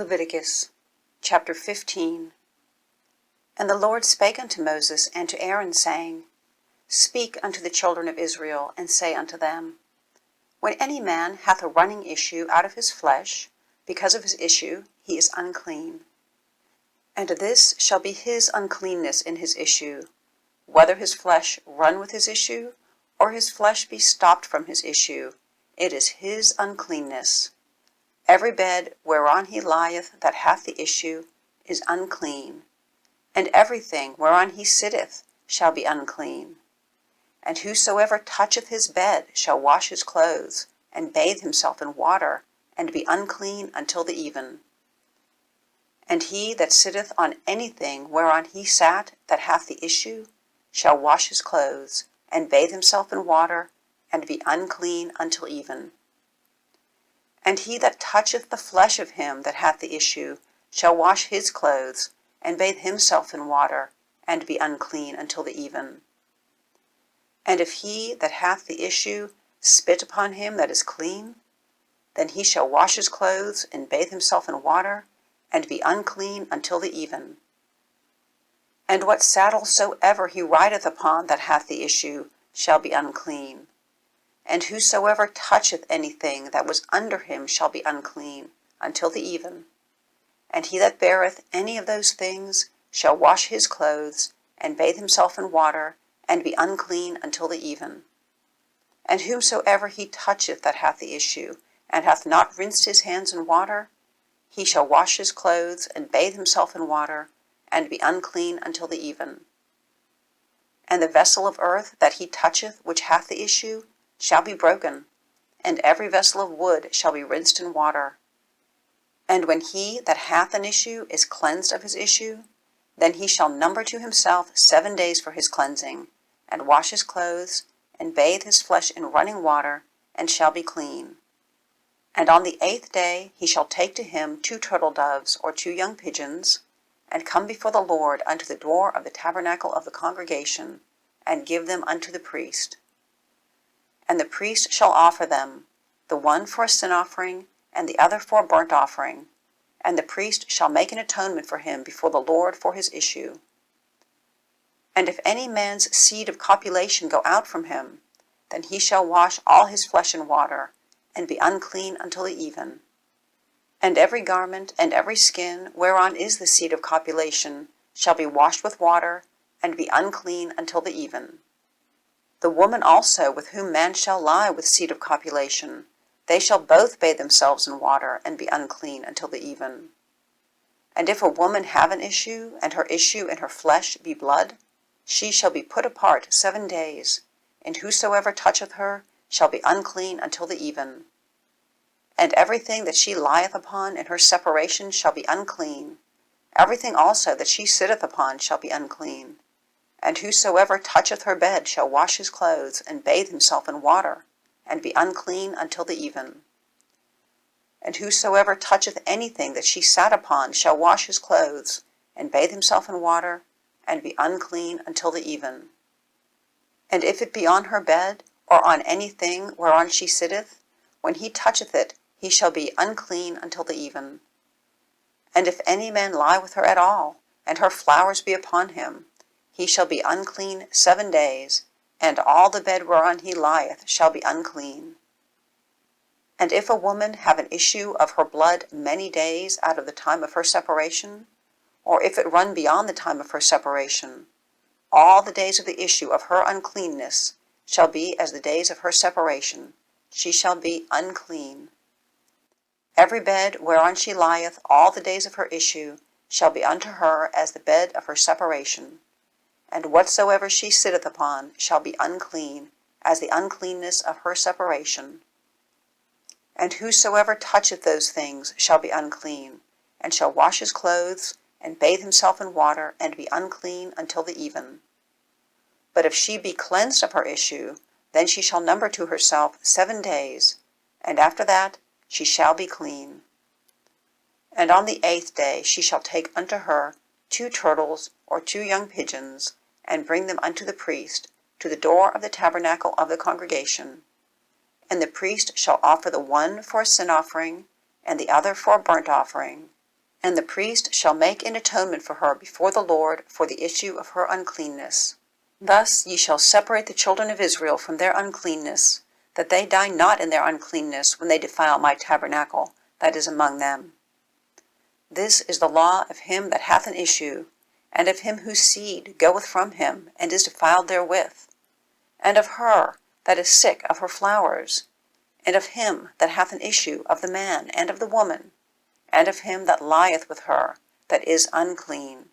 Leviticus chapter 15. And the Lord spake unto Moses and to Aaron, saying, Speak unto the children of Israel, and say unto them, When any man hath a running issue out of his flesh, because of his issue he is unclean. And this shall be his uncleanness in his issue, whether his flesh run with his issue, or his flesh be stopped from his issue, it is his uncleanness. Every bed whereon he lieth that hath the issue is unclean, and everything whereon he sitteth shall be unclean. And whosoever toucheth his bed shall wash his clothes, and bathe himself in water, and be unclean until the even. And he that sitteth on anything whereon he sat that hath the issue shall wash his clothes, and bathe himself in water, and be unclean until even. And he that toucheth the flesh of him that hath the issue shall wash his clothes, and bathe himself in water, and be unclean until the even. And if he that hath the issue spit upon him that is clean, then he shall wash his clothes, and bathe himself in water, and be unclean until the even. And what saddle soever he rideth upon that hath the issue shall be unclean. And whosoever toucheth anything that was under him shall be unclean until the even. And he that beareth any of those things shall wash his clothes, and bathe himself in water, and be unclean until the even. And whomsoever he toucheth that hath the issue, and hath not rinsed his hands in water, he shall wash his clothes, and bathe himself in water, and be unclean until the even. And the vessel of earth that he toucheth which hath the issue shall be broken, and every vessel of wood shall be rinsed in water. And when he that hath an issue is cleansed of his issue, then he shall number to himself 7 days for his cleansing, and wash his clothes, and bathe his flesh in running water, and shall be clean. And on the 8th day he shall take to him 2 turtle doves or 2 young pigeons, and come before the Lord unto the door of the tabernacle of the congregation, and give them unto the priest. And the priest shall offer them, the one for a sin offering, and the other for a burnt offering. And the priest shall make an atonement for him before the Lord for his issue. And if any man's seed of copulation go out from him, then he shall wash all his flesh in water, and be unclean until the even. And every garment and every skin whereon is the seed of copulation shall be washed with water, and be unclean until the even. The woman also with whom man shall lie with seed of copulation, they shall both bathe themselves in water, and be unclean until the even. And if a woman have an issue, and her issue in her flesh be blood, she shall be put apart 7 days, and whosoever toucheth her shall be unclean until the even. And everything that she lieth upon in her separation shall be unclean. Everything also that she sitteth upon shall be unclean. And whosoever toucheth her bed shall wash his clothes, and bathe himself in water, and be unclean until the even. And whosoever toucheth anything that she sat upon shall wash his clothes, and bathe himself in water, and be unclean until the even. And if it be on her bed, or on anything whereon she sitteth, when he toucheth it, he shall be unclean until the even. And if any man lie with her at all, and her flowers be upon him, he shall be unclean 7 days, and all the bed whereon he lieth shall be unclean. And if a woman have an issue of her blood many days out of the time of her separation, or if it run beyond the time of her separation, all the days of the issue of her uncleanness shall be as the days of her separation, she shall be unclean. Every bed whereon she lieth all the days of her issue shall be unto her as the bed of her separation, and whatsoever she sitteth upon shall be unclean as the uncleanness of her separation. And whosoever toucheth those things shall be unclean, and shall wash his clothes, and bathe himself in water, and be unclean until the even. But if she be cleansed of her issue, then she shall number to herself 7 days, and after that she shall be clean. And on the 8th day she shall take unto her 2 turtles or 2 young pigeons, and bring them unto the priest, to the door of the tabernacle of the congregation. And the priest shall offer the one for a sin offering, and the other for a burnt offering, And the priest shall make an atonement for her before the Lord for the issue of her uncleanness. Thus ye shall separate the children of Israel from their uncleanness, that they die not in their uncleanness when they defile my tabernacle that is among them. This is the law of him that hath an issue, and of him whose seed goeth from him, and is defiled therewith, and of her that is sick of her flowers, and of him that hath an issue of the man and of the woman, and of him that lieth with her that is unclean.